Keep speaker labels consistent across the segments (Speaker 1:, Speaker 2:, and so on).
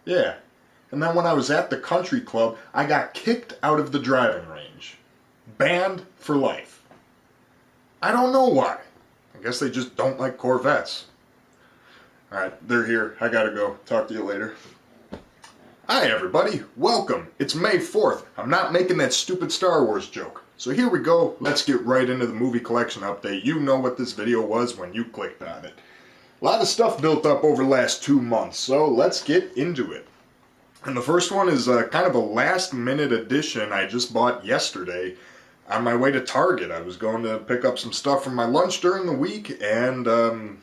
Speaker 1: Yeah. And then when I was at the country club, I got kicked out of the driving range. Banned for life. I don't know why. I guess they just don't like Corvettes. Alright, they're here. I gotta go. Talk to you later. Hi everybody, welcome. It's May 4th. I'm not making that stupid Star Wars joke. So here we go, let's get right into the movie collection update. You know what this video was when you clicked on it. A lot of stuff built up over the last 2 months, so let's get into it. And the first one is kind of a last minute addition I just bought yesterday on my way to Target. I was going to pick up some stuff from my lunch during the week, and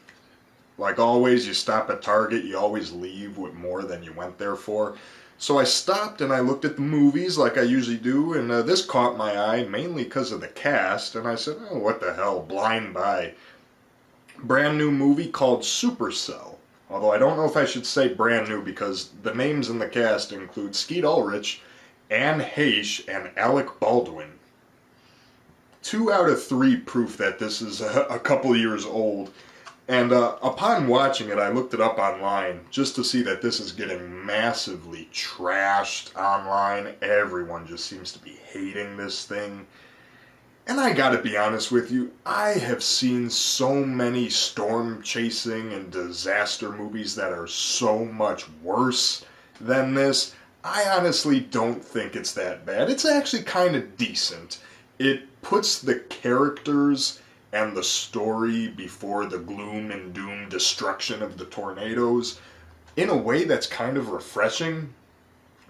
Speaker 1: like always, you stop at Target, you always leave with more than you went there for. So I stopped and I looked at the movies like I usually do, and this caught my eye mainly because of the cast, and I said, oh, what the hell, blind buy. Brand new movie called Supercell. Although I don't know if I should say brand new because the names in the cast include Skeet Ulrich, Anne Heche, and Alec Baldwin. 2 out of 3 proof that this is a couple years old. And upon watching it, I looked it up online just to see that this is getting massively trashed online. Everyone just seems to be hating this thing. And I gotta be honest with you, I have seen so many storm chasing and disaster movies that are so much worse than this. I honestly don't think it's that bad. It's actually kind of decent. It puts the characters and the story before the gloom and doom destruction of the tornadoes in a way that's kind of refreshing.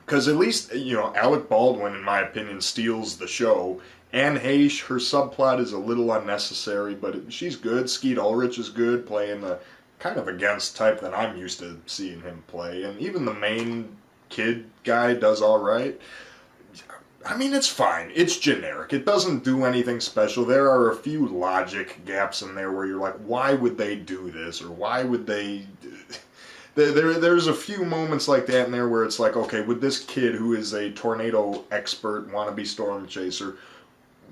Speaker 1: Because at least, you know, Alec Baldwin, in my opinion, steals the show. Anne Heche, her subplot is a little unnecessary, but she's good. Skeet Ulrich is good, playing the kind of against type that I'm used to seeing him play. And even the main kid guy does alright. I mean, it's fine. It's generic. It doesn't do anything special. There are a few logic gaps in there where you're like, why would they do this? Or why would they... There's a few moments like that in there where it's like, okay, would this kid who is a tornado expert, wannabe storm chaser,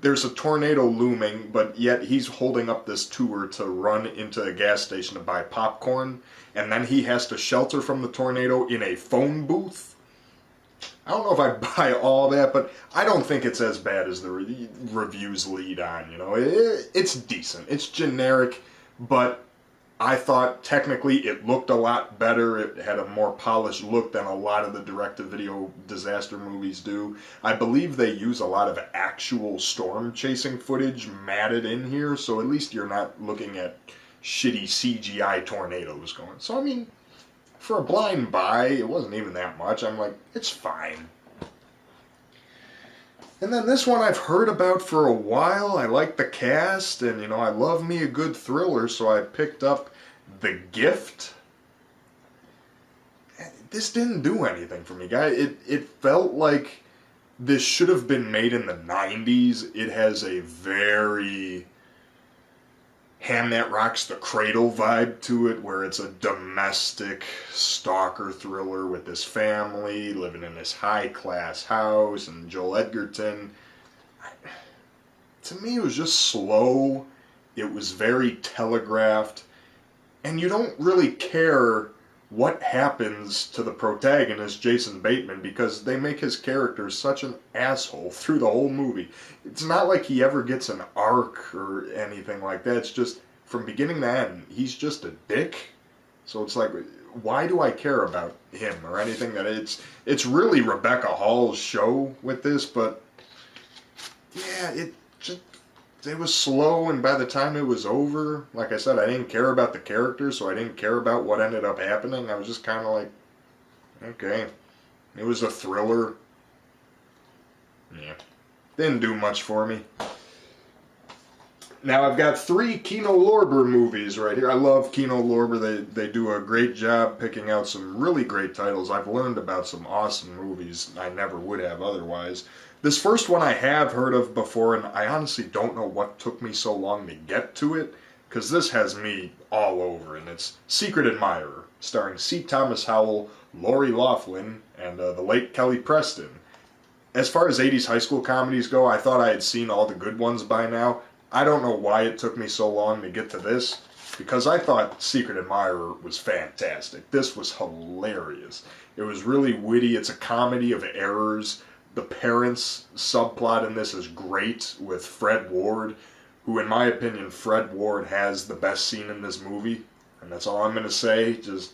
Speaker 1: there's a tornado looming, but yet he's holding up this tour to run into a gas station to buy popcorn, and then he has to shelter from the tornado in a phone booth? I don't know if I buy all that, but I don't think it's as bad as the reviews lead on, you know. It's decent. It's generic, but I thought technically it looked a lot better. It had a more polished look than a lot of the direct-to-video disaster movies do. I believe they use a lot of actual storm chasing footage matted in here, so at least you're not looking at shitty CGI tornadoes going. So, I mean, for a blind buy, it wasn't even that much. I'm like, it's fine. And then this one I've heard about for a while. I like the cast, and you know, I love me a good thriller, so I picked up The Gift. This didn't do anything for me, guys. It felt like this should have been made in the 90s. It has a very Hand That Rocks the Cradle vibe to it, where it's a domestic stalker thriller with this family living in this high-class house, and Joel Edgerton. To me, it was just slow. It was very telegraphed, and you don't really care what happens to the protagonist, Jason Bateman, because they make his character such an asshole through the whole movie. It's not like he ever gets an arc or anything like that. It's just, from beginning to end, he's just a dick. So it's like, why do I care about him or anything? That it's really Rebecca Hall's show with this, but yeah, it was slow, and by the time it was over, like I said, I didn't care about the characters, so I didn't care about what ended up happening. I was just kind of like, okay. It was a thriller. Yeah. Didn't do much for me. Now I've got 3 Kino Lorber movies right here. I love Kino Lorber. They do a great job picking out some really great titles. I've learned about some awesome movies I never would have otherwise. This first one I have heard of before, and I honestly don't know what took me so long to get to it, because this has me all over, and it's Secret Admirer, starring C. Thomas Howell, Lori Loughlin, and the late Kelly Preston. As far as 80s high school comedies go, I thought I had seen all the good ones by now. I don't know why it took me so long to get to this. because I thought Secret Admirer was fantastic. This was hilarious. It was really witty. It's a comedy of errors. The parents subplot in this is great with Fred Ward, who in my opinion, Fred Ward has the best scene in this movie. And that's all I'm going to say. Just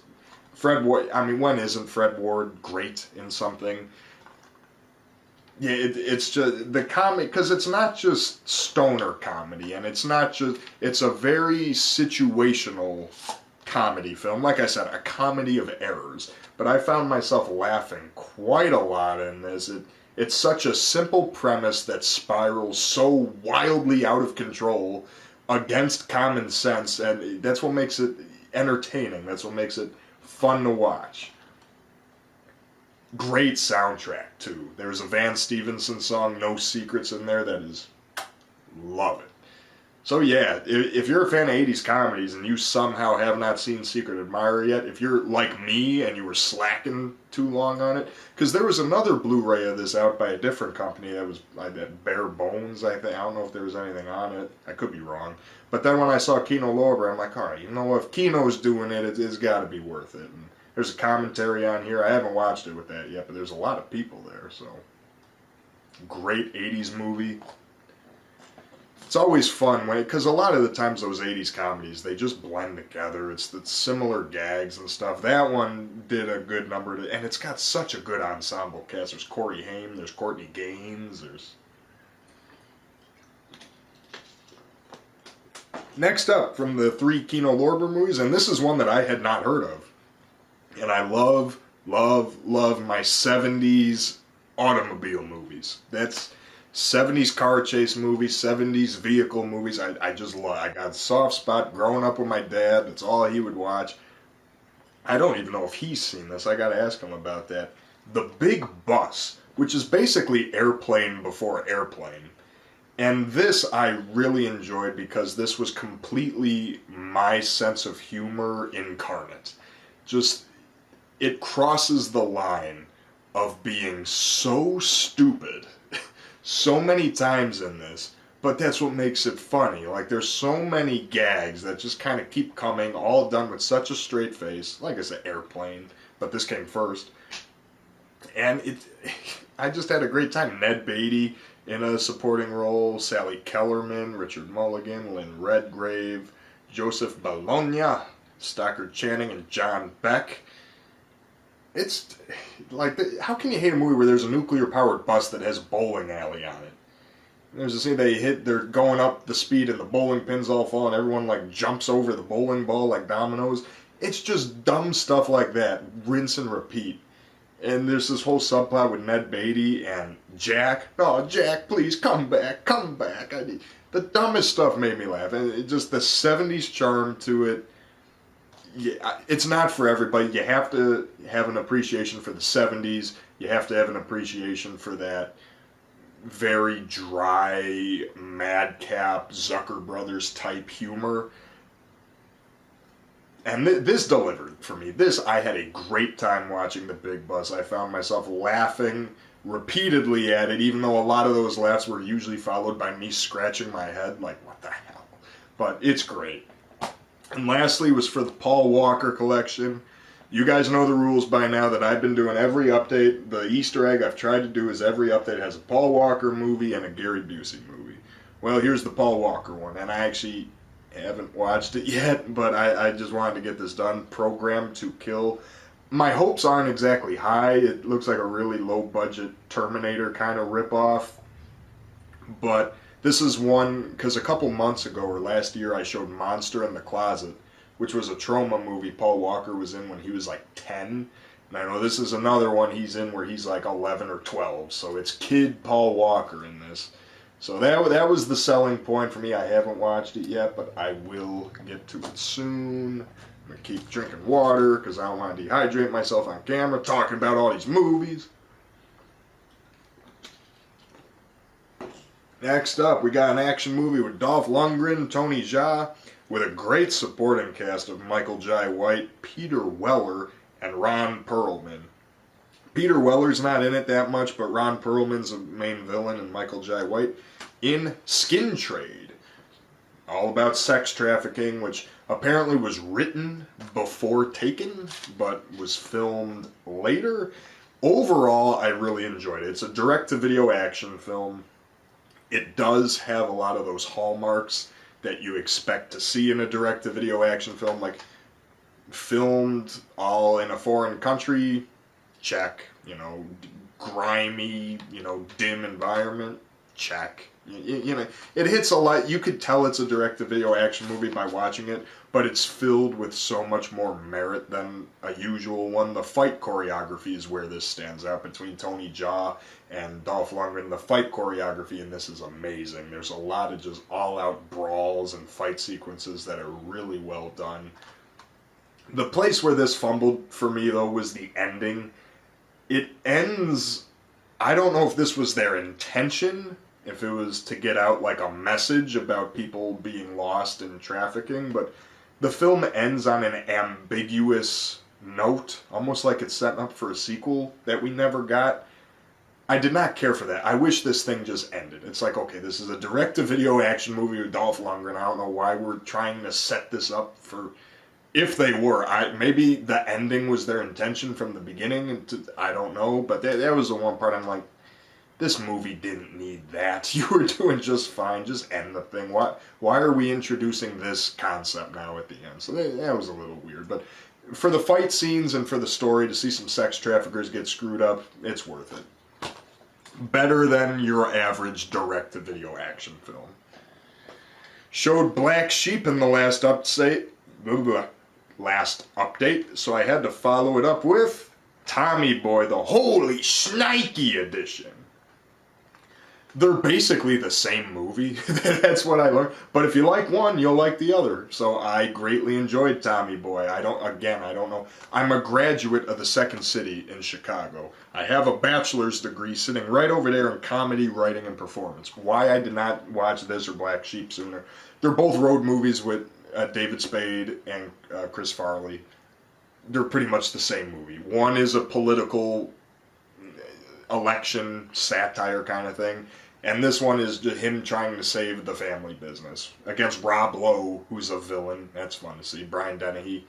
Speaker 1: Fred Ward, I mean, when isn't Fred Ward great in something? Yeah, it's just the comedy, because it's not just stoner comedy, and it's not just, it's a very situational comedy film. Like I said, a comedy of errors. But I found myself laughing quite a lot in this. It's such a simple premise that spirals so wildly out of control against common sense, and that's what makes it entertaining. That's what makes it fun to watch. Great soundtrack, too. There's a Van Stevenson song, No Secrets, in there that is... love it. So yeah, if you're a fan of 80s comedies and you somehow have not seen Secret Admirer yet, if you're like me and you were slacking too long on it, because there was another Blu-ray of this out by a different company that was like Bare Bones, I think. I don't know if there was anything on it. I could be wrong. But then when I saw Kino Lorber, I'm like, alright, you know, if Kino's doing it, it's got to be worth it. And there's a commentary on here. I haven't watched it with that yet, but there's a lot of people there, so. Great 80s movie. It's always fun, because a lot of the times those 80s comedies, they just blend together. It's the similar gags and stuff. That one did a good number, and it's got such a good ensemble cast. There's Corey Haim, there's Courtney Gaines, there's... Next up, from the 3 Kino Lorber movies, and this is one that I had not heard of. And I love, love, love my 70s automobile movies. That's 70s car chase movies, 70s vehicle movies. I just love. I got a soft spot growing up with my dad. That's all he would watch. I don't even know if he's seen this. I got to ask him about that. The Big Bus, which is basically Airplane before Airplane. And this I really enjoyed because this was completely my sense of humor incarnate. Just, it crosses the line of being so stupid so many times in this, but that's what makes it funny. Like, there's so many gags that just kind of keep coming, all done with such a straight face. Like I said, Airplane, but this came first. And I just had a great time. Ned Beatty in a supporting role, Sally Kellerman, Richard Mulligan, Lynn Redgrave, Joseph Bologna, Stockard Channing, and John Beck. It's like, how can you hate a movie where there's a nuclear-powered bus that has a bowling alley on it? There's a scene they're going up the speed and the bowling pins all fall and everyone like jumps over the bowling ball like dominoes. It's just dumb stuff like that, rinse and repeat. And there's this whole subplot with Ned Beatty and Jack. Oh, Jack, please come back, come back. The dumbest stuff made me laugh. And it just the 70s charm to it. Yeah, it's not for everybody. You have to have an appreciation for the 70s. You have to have an appreciation for that very dry, madcap, Zucker Brothers type humor. And this delivered for me. I had a great time watching The Big Bus. I found myself laughing repeatedly at it, even though a lot of those laughs were usually followed by me scratching my head like, what the hell? But it's great. And lastly was for the Paul Walker collection. You guys know the rules by now that I've been doing every update. The Easter egg I've tried to do is every update has a Paul Walker movie and a Gary Busey movie. Well, here's the Paul Walker one, and I actually haven't watched it yet, but I just wanted to get this done. Programmed to Kill. My hopes aren't exactly high. It looks like a really low-budget Terminator kind of ripoff, but this is one, because a couple months ago or last year I showed Monster in the Closet, which was a trauma movie Paul Walker was in when he was like 10. And I know this is another one he's in where he's like 11 or 12. So it's kid Paul Walker in this. So that was the selling point for me. I haven't watched it yet, but I will get to it soon. I'm going to keep drinking water because I don't want to dehydrate myself on camera talking about all these movies. Next up, we got an action movie with Dolph Lundgren, Tony Jaa, with a great supporting cast of Michael Jai White, Peter Weller, and Ron Perlman. Peter Weller's not in it that much, but Ron Perlman's the main villain and Michael Jai White in Skin Trade. all about sex trafficking, which apparently was written before Taken, but was filmed later. Overall, I really enjoyed it. It's a direct-to-video action film. It does have a lot of those hallmarks that you expect to see in a direct-to-video action film, like filmed all in a foreign country, check. You know, grimy, you know, dim environment, check. You know, it hits a lot. You could tell it's a direct-to-video action movie by watching it, but it's filled with so much more merit than a usual one. The fight choreography is where this stands out between Tony Jaa and Dolph Lundgren. The fight choreography in this is amazing. There's a lot of just all-out brawls and fight sequences that are really well done. The place where this fumbled for me, though, was the ending. It ends... I don't know if this was their intention, if it was to get out like a message about people being lost in trafficking, but the film ends on an ambiguous note, almost like it's setting up for a sequel that we never got. I did not care for that. I wish this thing just ended. It's like, okay, this is a direct-to-video action movie with Dolph Lundgren. I don't know why we're trying to set this up for... If they were, maybe the ending was their intention from the beginning. I don't know, but that was the one part I'm like, this movie didn't need that. You were doing just fine. Just end the thing. Why are we introducing this concept now at the end? So that was a little weird. But for the fight scenes and for the story, to see some sex traffickers get screwed up, it's worth it. Better than your average direct-to-video action film. Showed Black Sheep in the last update. So I had to follow it up with Tommy Boy, the Holy Shnikey edition. They're basically the same movie. That's what I learned. But if you like one, you'll like the other. So I greatly enjoyed Tommy Boy. I don't know. I'm a graduate of the Second City in Chicago. I have a bachelor's degree sitting right over there in comedy, writing, and performance. Why I did not watch this or Black Sheep sooner. They're both road movies with David Spade and Chris Farley. They're pretty much the same movie. One is a political election satire kind of thing, and this one is just him trying to save the family business against Rob Lowe, who's a villain. That's fun to see. Brian Dennehy.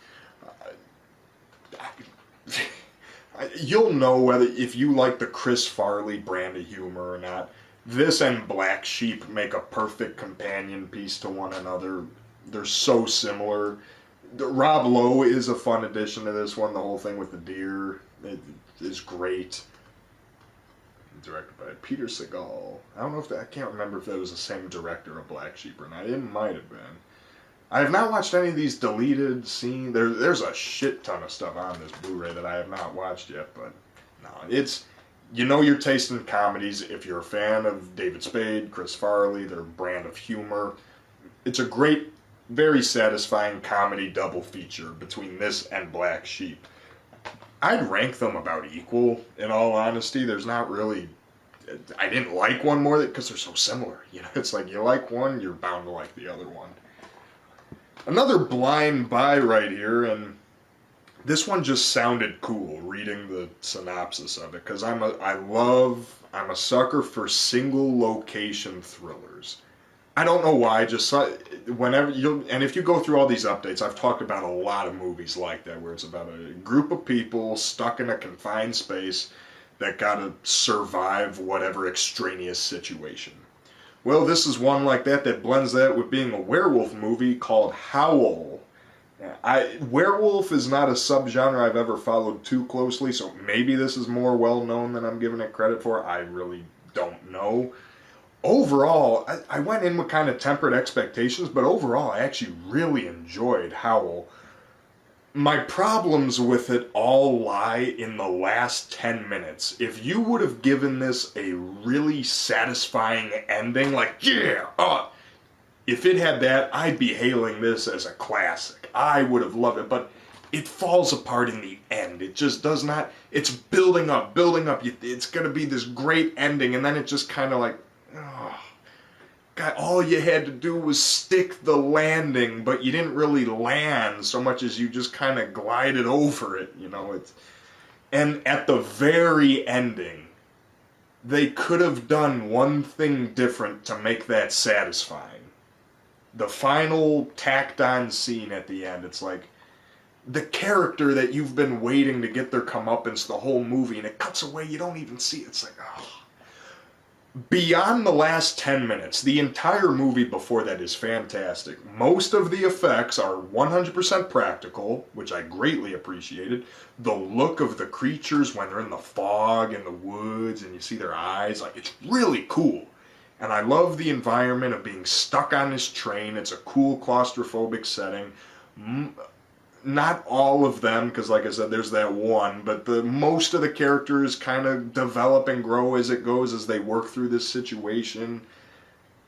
Speaker 1: You'll know whether if you like the Chris Farley brand of humor or not. This and Black Sheep make a perfect companion piece to one another. They're so similar. Rob Lowe is a fun addition to this one. The whole thing with the deer is great. Directed by Peter Segal. I don't know if I can't remember if that was the same director of Black Sheep or not. It might have been. I have not watched any of these deleted scenes. There's a shit ton of stuff on this Blu-ray that I have not watched yet, but no, it's... You know your taste in comedies if you're a fan of David Spade, Chris Farley, their brand of humor. It's a great, very satisfying comedy double feature between this and Black Sheep. I'd rank them about equal, in all honesty. There's not really... I didn't like one more because they're so similar. You know, it's like you like one, you're bound to like the other one. Another blind buy right here, and this one just sounded cool reading the synopsis of it, because I'm a sucker for single location thrillers. I don't know why, just whenever and if you go through all these updates, I've talked about a lot of movies like that, where it's about a group of people stuck in a confined space that gotta survive whatever extraneous situation. Well, this is one like that blends that with being a werewolf movie called Howl. Werewolf is not a subgenre I've ever followed too closely, so maybe this is more well-known than I'm giving it credit for. I really don't know. Overall, I went in with kind of tempered expectations, but overall I actually really enjoyed Howl. My problems with it all lie in the last 10 minutes. If you would have given this a really satisfying ending, like, if it had that, I'd be hailing this as a classic. I would have loved it, but it falls apart in the end. It just does not, it's building up. It's going to be this great ending, and then it just kind of like, God, all you had to do was stick the landing, but you didn't really land so much as you just kind of glided over it, you know. And at the very ending, they could have done one thing different to make that satisfying. the final tacked on scene at the end, it's like the character that you've been waiting to get their comeuppance the whole movie, and it cuts away, you don't even see it. It's like, oh. Beyond the last 10 minutes, the entire movie before that is fantastic. Most of the effects are 100% practical, which I greatly appreciated. The look of the creatures when they're in the fog in the woods and you see their eyes, like, it's really cool. And I love the environment of being stuck on this train. It's a cool claustrophobic setting. Not all of them, because like I said, there's that one, but most of the characters kind of develop and grow as it goes as they work through this situation.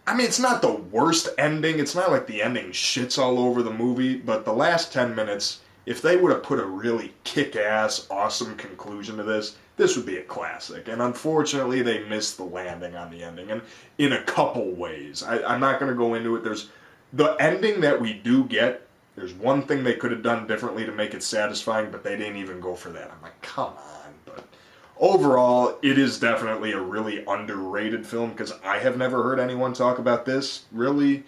Speaker 1: I mean, it's not the worst ending. It's not like the ending shits all over the movie, but the last 10 minutes, if they would have put a really kick-ass, awesome conclusion to this, this would be a classic. And unfortunately, they missed the landing on the ending, and in a couple ways. I'm not going to go into it. There's the ending that we do get. There's one thing they could have done differently to make it satisfying, but they didn't even go for that. I'm like, come on. But overall, it is definitely a really underrated film, because I have never heard anyone talk about this, really.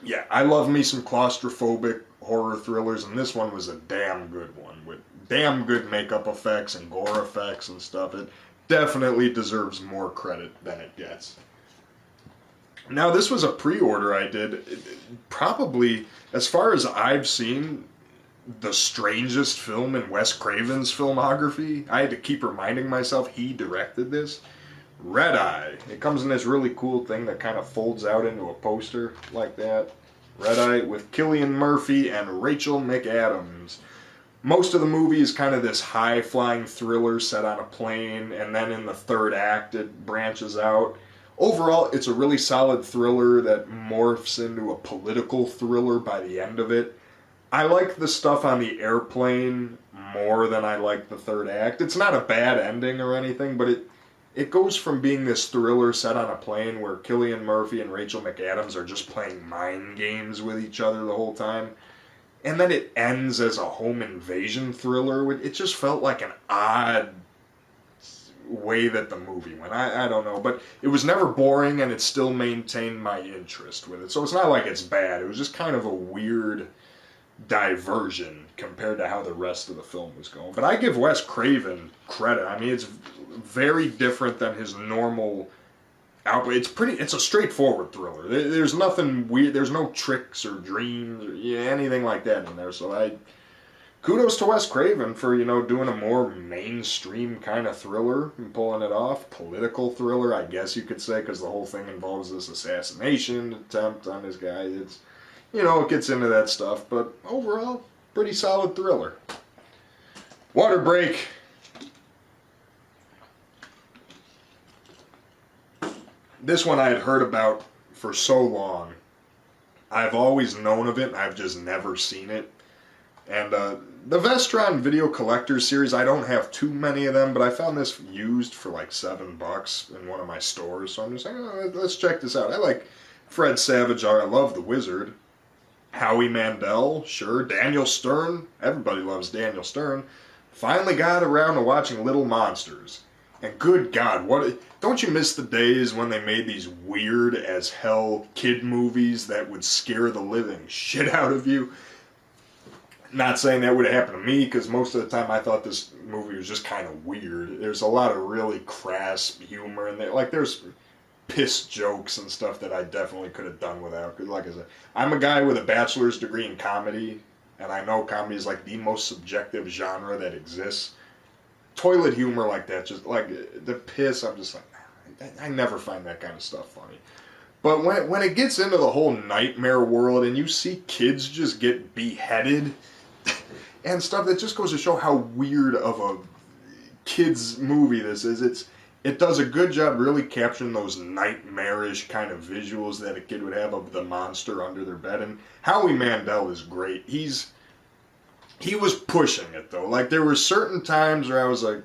Speaker 1: Yeah, I love me some claustrophobic horror thrillers, and this one was a damn good one, with damn good makeup effects and gore effects and stuff. It definitely deserves more credit than it gets. Now, this was a pre-order I did. Probably, as far as I've seen, the strangest film in Wes Craven's filmography. I had to keep reminding myself he directed this. Red Eye. It comes in this really cool thing that kind of folds out into a poster like that. Red Eye with Cillian Murphy and Rachel McAdams. Most of the movie is kind of this high-flying thriller set on a plane, and then in the third act it branches out. Overall, it's a really solid thriller that morphs into a political thriller by the end of it. I like the stuff on the airplane more than I like the third act. It's not a bad ending or anything, but it goes from being this thriller set on a plane where Cillian Murphy and Rachel McAdams are just playing mind games with each other the whole time, and then it ends as a home invasion thriller. It just felt like an odd way that the movie went. I don't know, but it was never boring, and it still maintained my interest with it. So it's not like it's bad. It was just kind of a weird diversion compared to how the rest of the film was going. But I give Wes Craven credit. I mean, it's very different than his normal output. It's a straightforward thriller. There's nothing weird. There's no tricks or dreams or anything like that in there. So kudos to Wes Craven for, doing a more mainstream kind of thriller and pulling it off. Political thriller, I guess you could say, because the whole thing involves this assassination attempt on this guy. It's, it gets into that stuff, but overall, pretty solid thriller. Water break. This one I had heard about for so long. I've always known of it, I've just never seen it. And the Vestron Video Collectors series, I don't have too many of them, but I found this used for like $7 in one of my stores, so I'm just like, let's check this out. I like Fred Savage, I love The Wizard. Howie Mandel, sure. Daniel Stern, everybody loves Daniel Stern. Finally got around to watching Little Monsters. And good God, don't you miss the days when they made these weird as hell kid movies that would scare the living shit out of you? Not saying that would happen to me, because most of the time I thought this movie was just kind of weird. There's a lot of really crass humor in there. Like, there's piss jokes and stuff that I definitely could have done without. Because like I said, I'm a guy with a bachelor's degree in comedy, and I know comedy is like the most subjective genre that exists. Toilet humor like that, just like the piss, I'm just like, I never find that kind of stuff funny. But when it gets into the whole nightmare world and you see kids just get beheaded and stuff, that just goes to show how weird of a kid's movie this is. It does a good job really capturing those nightmarish kind of visuals that a kid would have of the monster under their bed. And Howie Mandel is great. He was pushing it, though. Like, there were certain times where I was like,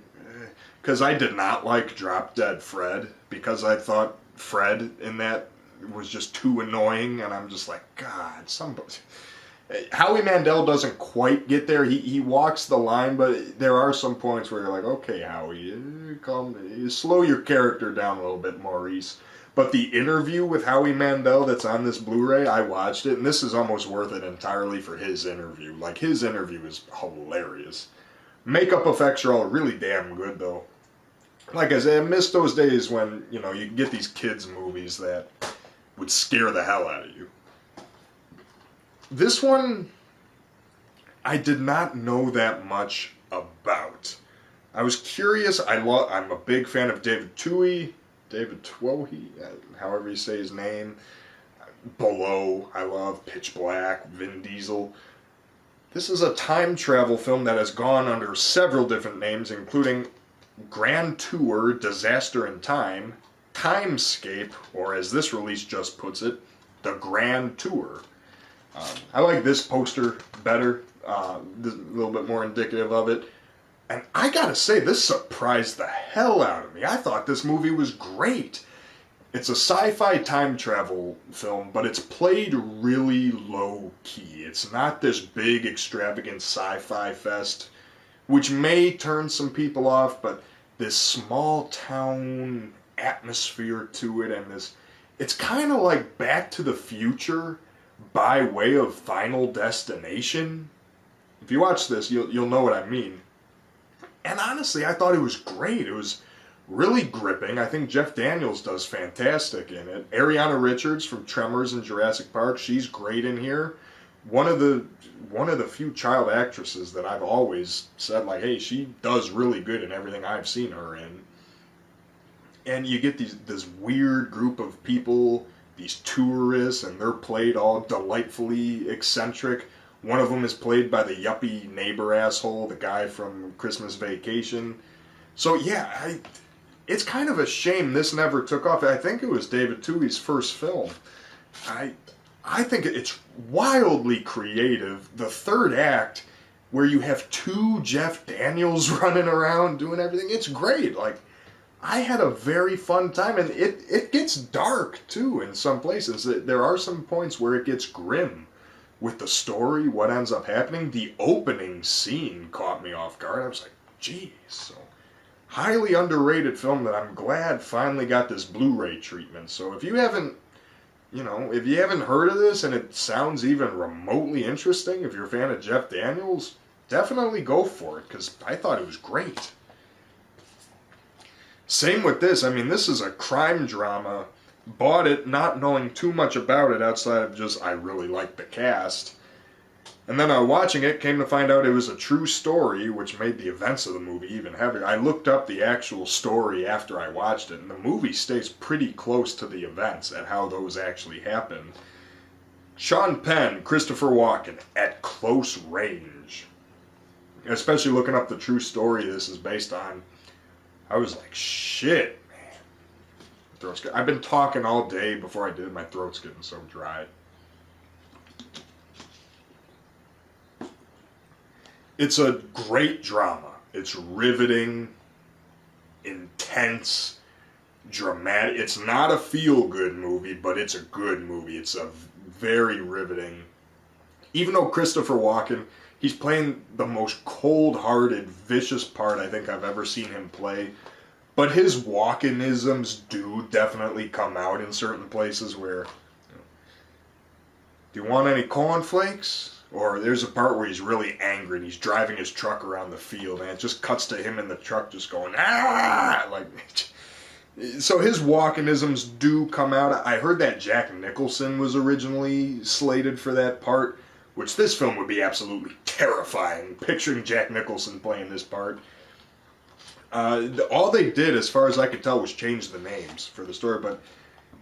Speaker 1: because I did not like Drop Dead Fred, because I thought Fred in that was just too annoying, and I'm just like, God, somebody. Howie Mandel doesn't quite get there. He walks the line, but there are some points where you're like, okay, Howie, slow your character down a little bit, Maurice. But the interview with Howie Mandel that's on this Blu-ray, I watched it, and this is almost worth it entirely for his interview. Like, his interview is hilarious. Makeup effects are all really damn good, though. Like I said, I miss those days when, you know, you can get these kids' movies that would scare the hell out of you. This one, I did not know that much about. I was curious. I'm a big fan of David Twohy, however you say his name. Below, I love Pitch Black, Vin Diesel. This is a time travel film that has gone under several different names, including Grand Tour, Disaster in Time, Timescape, or as this release just puts it, The Grand Tour. I like this poster better, a little bit more indicative of it. And I gotta say, this surprised the hell out of me. I thought this movie was great. It's a sci-fi time travel film, but it's played really low-key. It's not this big, extravagant sci-fi fest, which may turn some people off, but this small-town atmosphere to it, and it's kind of like Back to the Future by way of Final Destination. If you watch this, you'll know what I mean. And honestly, I thought it was great. It was really gripping. I think Jeff Daniels does fantastic in it. Ariana Richards from Tremors and Jurassic Park, she's great in here. One of the few child actresses that I've always said, like, hey, she does really good in everything I've seen her in. And you get this weird group of people, these tourists, and they're played all delightfully eccentric. One of them is played by the yuppie neighbor asshole, the guy from Christmas Vacation. So yeah, it's kind of a shame this never took off. I think it was David Twohy's first film. I think it's wildly creative. The third act, where you have two Jeff Daniels running around doing everything, it's great. Like, I had a very fun time, and it gets dark too in some places. There are some points where it gets grim with the story, what ends up happening. The opening scene caught me off guard. I was like, geez. So, highly underrated film that I'm glad finally got this Blu-ray treatment. So if you haven't heard of this and it sounds even remotely interesting, if you're a fan of Jeff Daniels, definitely go for it, because I thought it was great. Same with this. I mean, this is a crime drama. Bought it not knowing too much about it outside of just, I really like the cast. And then watching it, came to find out it was a true story, which made the events of the movie even heavier. I looked up the actual story after I watched it, and the movie stays pretty close to the events and how those actually happened. Sean Penn, Christopher Walken, at close range. Especially looking up the true story this is based on, I was like, shit. I've been talking all day before I did. My throat's getting so dry. It's a great drama. It's riveting, intense, dramatic. It's not a feel-good movie, but it's a good movie. It's a very riveting. Even though Christopher Walken, he's playing the most cold-hearted, vicious part I think I've ever seen him play. But his Walkenisms do definitely come out in certain places where, do you want any cornflakes? Or there's a part where he's really angry and he's driving his truck around the field and it just cuts to him in the truck just going, ah! Like, so his Walkenisms do come out. I heard that Jack Nicholson was originally slated for that part, which this film would be absolutely terrifying, picturing Jack Nicholson playing this part. All they did, as far as I could tell, was change the names for the story, but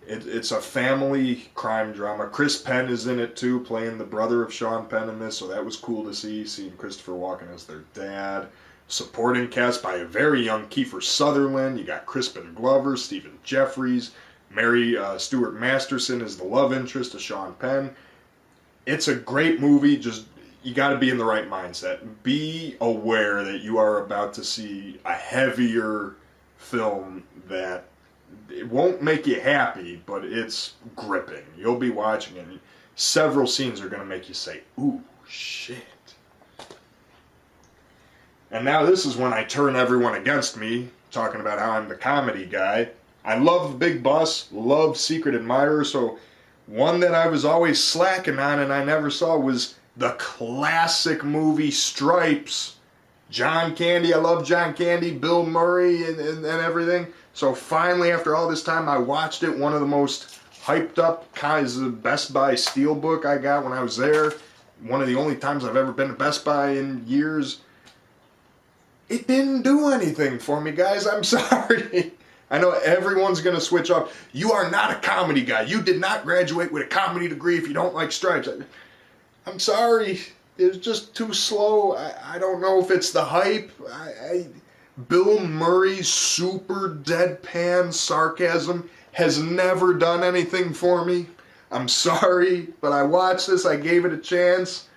Speaker 1: it's a family crime drama. Chris Penn is in it too, playing the brother of Sean Penn in this, so that was cool to see, seeing Christopher Walken as their dad. Supporting cast by a very young Kiefer Sutherland. You got Crispin Glover, Stephen Jeffries, Mary Stuart Masterson is the love interest of Sean Penn. It's a great movie, just you got to be in the right mindset. Be aware that you are about to see a heavier film that it won't make you happy, but it's gripping. You'll be watching it. several scenes are going to make you say, ooh, shit. And now this is when I turn everyone against me, talking about how I'm the comedy guy. I love Big Bus, love Secret Admirer, so one that I was always slacking on and I never saw was the classic movie Stripes. John Candy, I love John Candy, Bill Murray, and everything. So finally, after all this time, I watched it. One of the most hyped up kinds of Best Buy Steelbook I got when I was there. One of the only times I've ever been to Best Buy in years. It didn't do anything for me, guys. I'm sorry. I know everyone's going to switch up. You are not a comedy guy. You did not graduate with a comedy degree if you don't like Stripes. I'm sorry. It was just too slow. I don't know if it's the hype. Bill Murray's super deadpan sarcasm has never done anything for me. I'm sorry, but I watched this. I gave it a chance.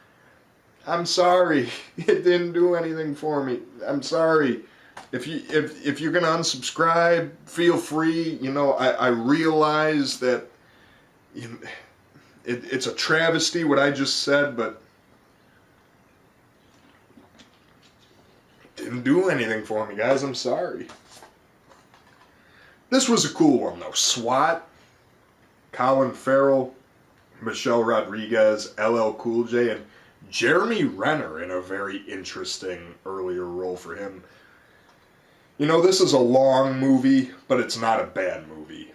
Speaker 1: I'm sorry. It didn't do anything for me. I'm sorry. If you're gonna unsubscribe, feel free. You know, I realize that it's a travesty what I just said, but it didn't do anything for me, guys. I'm sorry. This was a cool one though. S.W.A.T, Colin Farrell, Michelle Rodriguez, LL Cool J, and Jeremy Renner in a very interesting earlier role for him. You know, this is a long movie, but it's not a bad movie.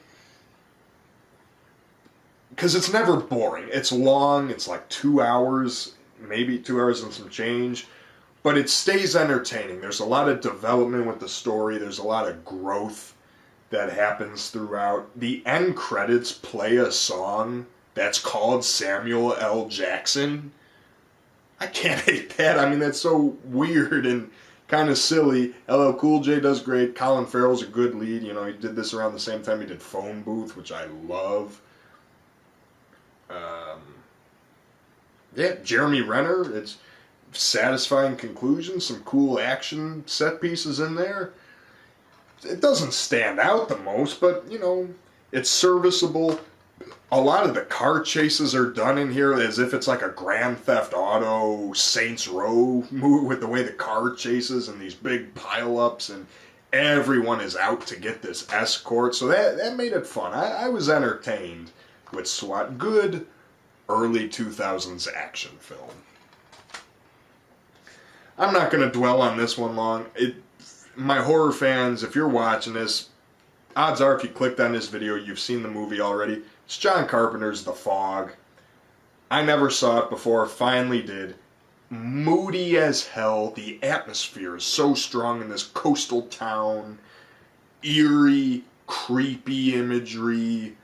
Speaker 1: Because it's never boring. It's long, it's like 2 hours, maybe 2 hours and some change, but it stays entertaining. There's a lot of development with the story, there's a lot of growth that happens throughout. The end credits play a song that's called Samuel L. Jackson. I can't hate that. I mean, that's so weird and kind of silly. LL Cool J does great. Colin Farrell's a good lead. You know, he did this around the same time he did Phone Booth, which I love. Yeah, Jeremy Renner. It's satisfying conclusion. Some cool action set pieces in there. It doesn't stand out the most, but, you know, it's serviceable. A lot of the car chases are done in here as if it's like a Grand Theft Auto Saints Row movie with the way the car chases and these big pileups, and everyone is out to get this escort. So that made it fun. I was entertained with S.W.A.T. Good early 2000s action film. I'm not going to dwell on this one long. My horror fans, if you're watching this, odds are if you clicked on this video, you've seen the movie already. It's John Carpenter's The Fog. I never saw it before, finally did. Moody as hell. The atmosphere is so strong in this coastal town. Eerie, creepy imagery.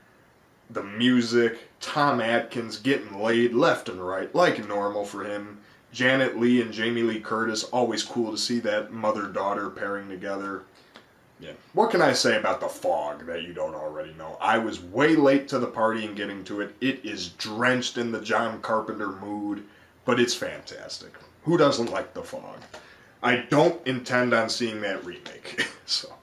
Speaker 1: The music. Tom Atkins getting laid left and right, like normal for him. Janet Leigh and Jamie Lee Curtis, always cool to see that mother-daughter pairing together. Yeah. What can I say about The Fog that you don't already know? I was way late to the party in getting to it. It is drenched in the John Carpenter mood, but it's fantastic. Who doesn't like The Fog? I don't intend on seeing that remake. So.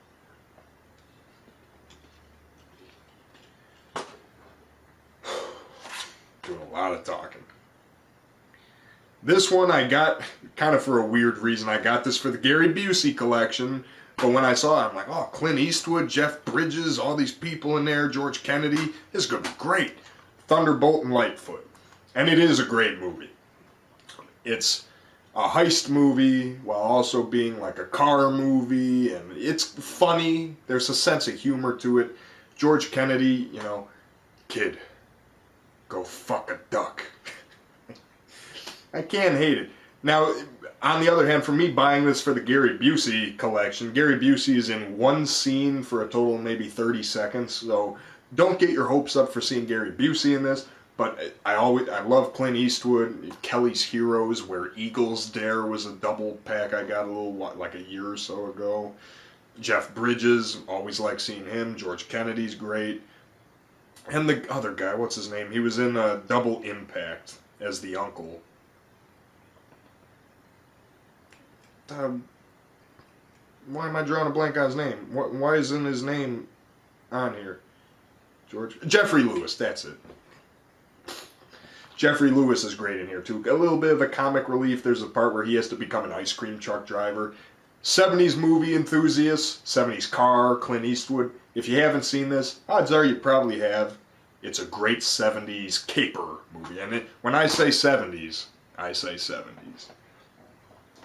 Speaker 1: Doing a lot of talking. This one I got kind of for a weird reason. I got this for the Gary Busey collection. But when I saw it, I'm like, oh, Clint Eastwood, Jeff Bridges, all these people in there, George Kennedy. This is going to be great. Thunderbolt and Lightfoot. And it is a great movie. It's a heist movie while also being like a car movie. And it's funny. There's a sense of humor to it. George Kennedy, you know, kid, go fuck a duck. I can't hate it. Now, on the other hand, for me buying this for the Gary Busey collection, Gary Busey is in one scene for a total of maybe 30 seconds, so don't get your hopes up for seeing Gary Busey in this, but I love Clint Eastwood, Kelly's Heroes, Where Eagles Dare was a double pack I got like a year or so ago. Jeff Bridges, always like seeing him. George Kennedy's great. And the other guy, what's his name? He was in Double Impact as the uncle. Why am I drawing a blank on his name? Why isn't his name on here? Jeffrey Lewis, that's it. Jeffrey Lewis is great in here too. A little bit of a comic relief. There's a part where he has to become an ice cream truck driver. 70s movie enthusiasts, 70s car, Clint Eastwood. If you haven't seen this, odds are you probably have. It's a great 70s caper movie. And when I say 70s, I say 70s.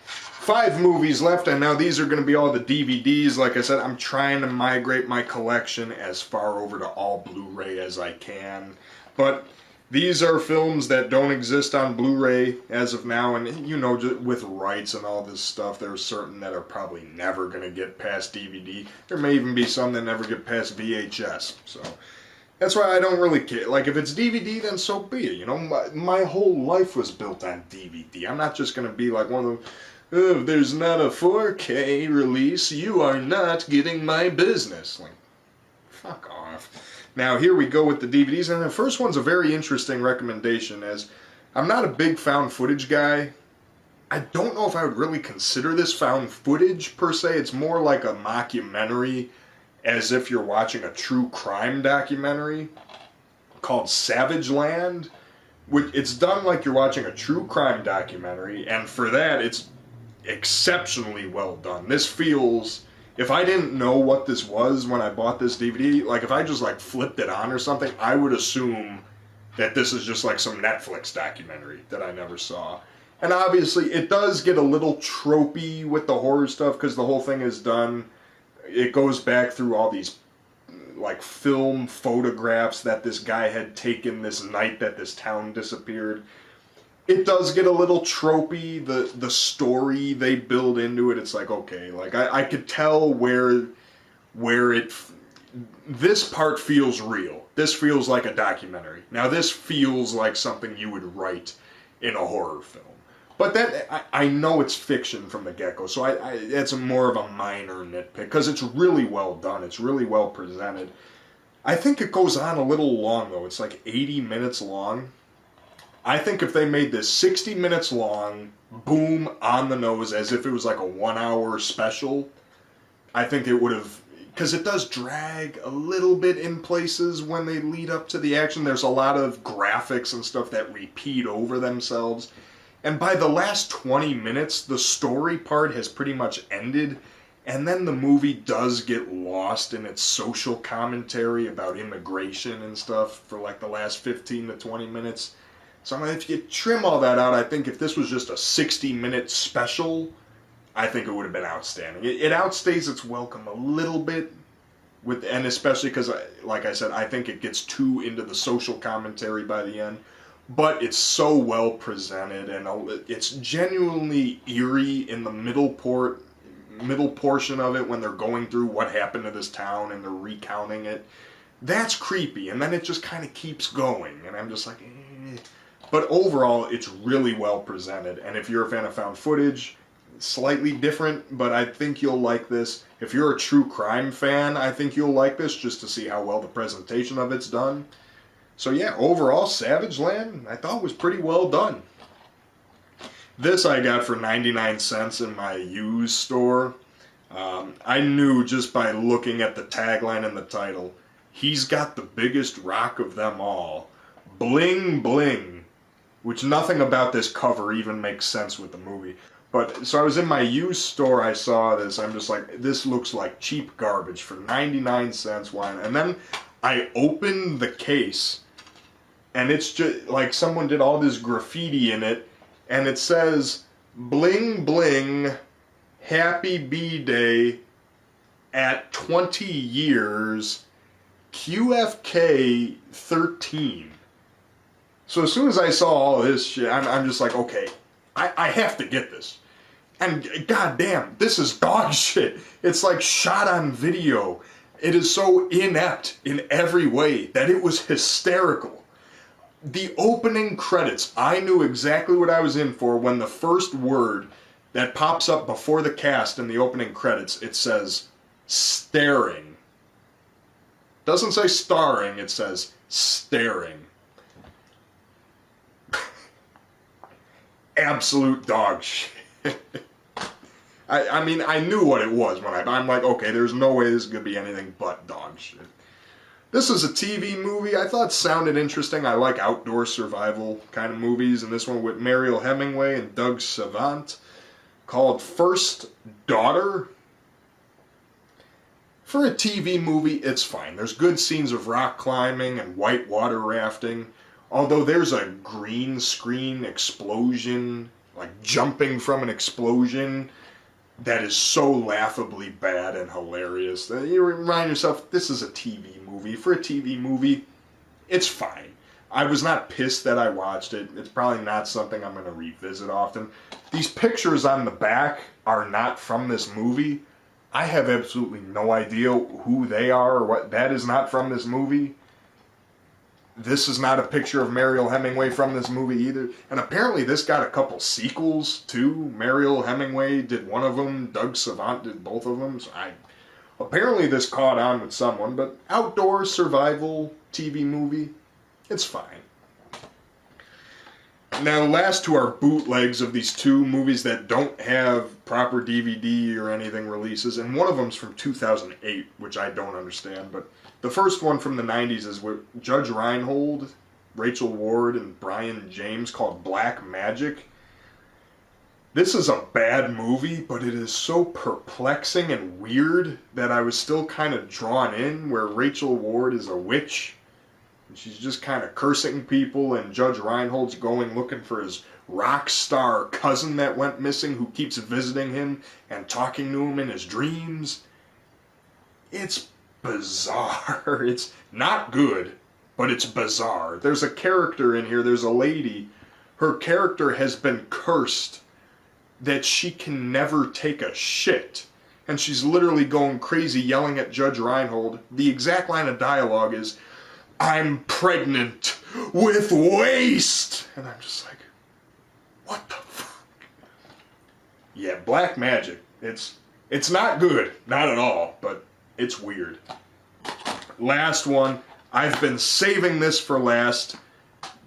Speaker 1: 5 movies left, and now these are going to be all the DVDs. Like I said, I'm trying to migrate my collection as far over to all Blu-ray as I can. But these are films that don't exist on Blu-ray as of now, and you know, with rights and all this stuff, there are certain that are probably never going to get past DVD. There may even be some that never get past VHS. So that's why I don't really care. Like, if it's DVD, then so be it. You know, my whole life was built on DVD. I'm not just going to be like one of them, oh, if there's not a 4K release, you are not getting my business. Like, fuck off. Now, here we go with the DVDs, and the first one's a very interesting recommendation, as I'm not a big found footage guy. I don't know if I would really consider this found footage, per se. It's more like a mockumentary, as if you're watching a true crime documentary, called Savageland. It's done like you're watching a true crime documentary, and for that, it's exceptionally well done. This feels... If I didn't know what this was when I bought this DVD, like if I just like flipped it on or something, I would assume that this is just like some Netflix documentary that I never saw. And obviously it does get a little tropey with the horror stuff because the whole thing is done. It goes back through all these like film photographs that this guy had taken this night that this town disappeared. It does get a little tropey, the story they build into it. It's like, okay, like I could tell where this part feels real. This feels like a documentary. Now this feels like something you would write in a horror film. But that I know it's fiction from the get-go, so it's more of a minor nitpick, because it's really well done. It's really well presented. I think it goes on a little long, though. It's like 80 minutes long. I think if they made this 60 minutes long, boom, on the nose, as if it was like a 1-hour special, I think it would have... Because it does drag a little bit in places when they lead up to the action. There's a lot of graphics and stuff that repeat over themselves. And by the last 20 minutes, the story part has pretty much ended. And then the movie does get lost in its social commentary about immigration and stuff for like the last 15 to 20 minutes. So if you trim all that out, I think if this was just a 60-minute special, I think it would have been outstanding. It outstays its welcome a little bit, and especially because, like I said, I think it gets too into the social commentary by the end. But it's so well presented, and it's genuinely eerie in the middle portion of it when they're going through what happened to this town and they're recounting it. That's creepy, and then it just kind of keeps going, and I'm just like, eh. But overall, it's really well presented, and if you're a fan of found footage, slightly different, but I think you'll like this. If you're a true crime fan, I think you'll like this, just to see how well the presentation of it's done. So yeah, overall, Savageland, I thought was pretty well done. This I got for 99 cents in my used store. I knew just by looking at the tagline and the title, he's got the biggest rock of them all. Bling Bling. Which nothing about this cover even makes sense with the movie. But, so I was in my used store, I saw this, I'm just like, this looks like cheap garbage for 99 cents, why not? And then I opened the case, and it's just, like, someone did all this graffiti in it, and it says, Bling Bling, Happy B-Day at 20 years, QFK 13. So as soon as I saw all this shit, I'm just like, okay, I have to get this. And goddamn, this is dog shit. It's like shot on video. It is so inept in every way that it was hysterical. The opening credits, I knew exactly what I was in for when the first word that pops up before the cast in the opening credits, it says, staring. Doesn't say starring, it says staring. Absolute dog shit. I mean, I knew what it was when I'm like, okay, there's no way this is going to be anything but dog shit. This is a TV movie. I thought sounded interesting. I like outdoor survival kind of movies, and this one with Mariel Hemingway and Doug Savant, called First Daughter. For a TV movie, it's fine. There's good scenes of rock climbing and whitewater rafting, although there's a green screen explosion, like jumping from an explosion, that is so laughably bad and hilarious that you remind yourself, this is a TV movie. For a TV movie, it's fine. I was not pissed that I watched it. It's probably not something I'm going to revisit often. These pictures on the back are not from this movie. I have absolutely no idea who they are or what. That is not from this movie. This is not a picture of Mariel Hemingway from this movie either. And apparently this got a couple sequels too. Mariel Hemingway did one of them. Doug Savant did both of them. So apparently this caught on with someone. But outdoor survival TV movie, it's fine. Now, the last two are bootlegs of these two movies that don't have proper DVD or anything releases, and one of them's from 2008, which I don't understand, but the first one from the 90s is with Judge Reinhold, Rachel Ward, and Brian James, called Black Magic. This is a bad movie, but it is so perplexing and weird that I was still kind of drawn in, where Rachel Ward is a witch. She's just kind of cursing people, and Judge Reinhold's going looking for his rock star cousin that went missing, who keeps visiting him and talking to him in his dreams. It's bizarre. It's not good, but it's bizarre. There's a character in here, there's a lady. Her character has been cursed that she can never take a shit. And she's literally going crazy, yelling at Judge Reinhold. The exact line of dialogue is, "I'm pregnant with waste." And I'm just like, what the fuck? Yeah, Black Magic. It's not good. Not at all. But it's weird. Last one. I've been saving this for last.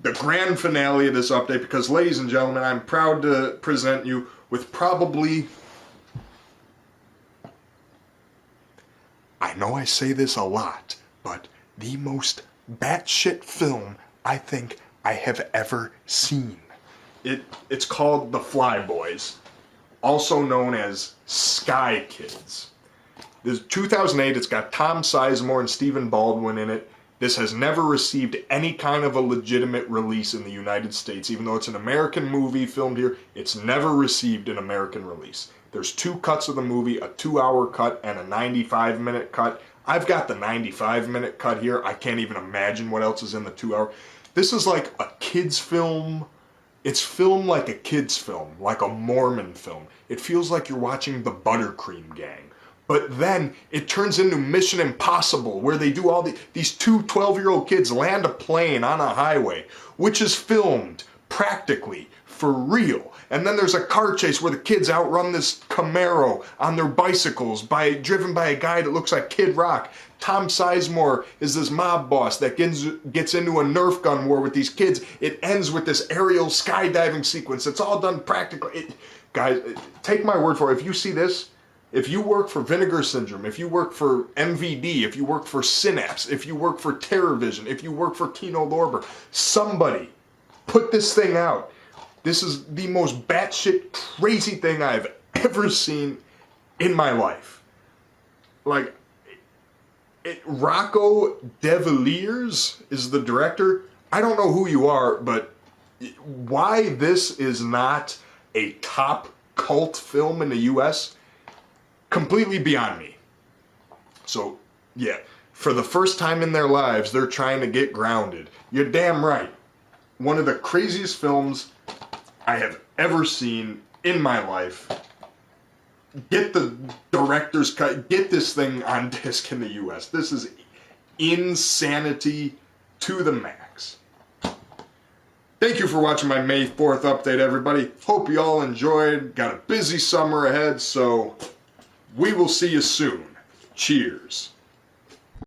Speaker 1: The grand finale of this update. Because, ladies and gentlemen, I'm proud to present you with probably... I know I say this a lot, but the most batshit film I think I have ever seen. It's called The Flyboys, also known as Sky Kids. This is 2008. It's got Tom Sizemore and Stephen Baldwin in it. This has never received any kind of a legitimate release in the United States. Even though it's an American movie filmed here, it's never received an American release. There's two cuts of the movie, a 2-hour cut and a 95-minute cut. I've got the 95-minute cut here. I can't even imagine what else is in the 2-hour. This is like a kid's film. It's filmed like a kid's film, like a Mormon film. It feels like you're watching the Buttercream Gang. But then it turns into Mission Impossible, where they do all these two 12-year-old kids land a plane on a highway, which is filmed practically for real. And then there's a car chase where the kids outrun this Camaro on their bicycles, driven by a guy that looks like Kid Rock. Tom Sizemore is this mob boss that gets into a Nerf gun war with these kids. It ends with this aerial skydiving sequence. It's all done practically. Guys, take my word for it. If you see this, if you work for Vinegar Syndrome, if you work for MVD, if you work for Synapse, if you work for TerrorVision, if you work for Kino Lorber, somebody put this thing out. This is the most batshit crazy thing I've ever seen in my life. Like, Rocco DeValiers is the director. I don't know who you are, but why this is not a top cult film in the US, completely beyond me. So, yeah, for the first time in their lives, they're trying to get grounded. You're damn right. One of the craziest films I have ever seen in my life. Get the director's cut. Get this thing on disc in the US. This is insanity to the max. Thank you for watching my May 4th update, everybody. Hope you all enjoyed. Got a busy summer ahead, so we will see you soon. Cheers.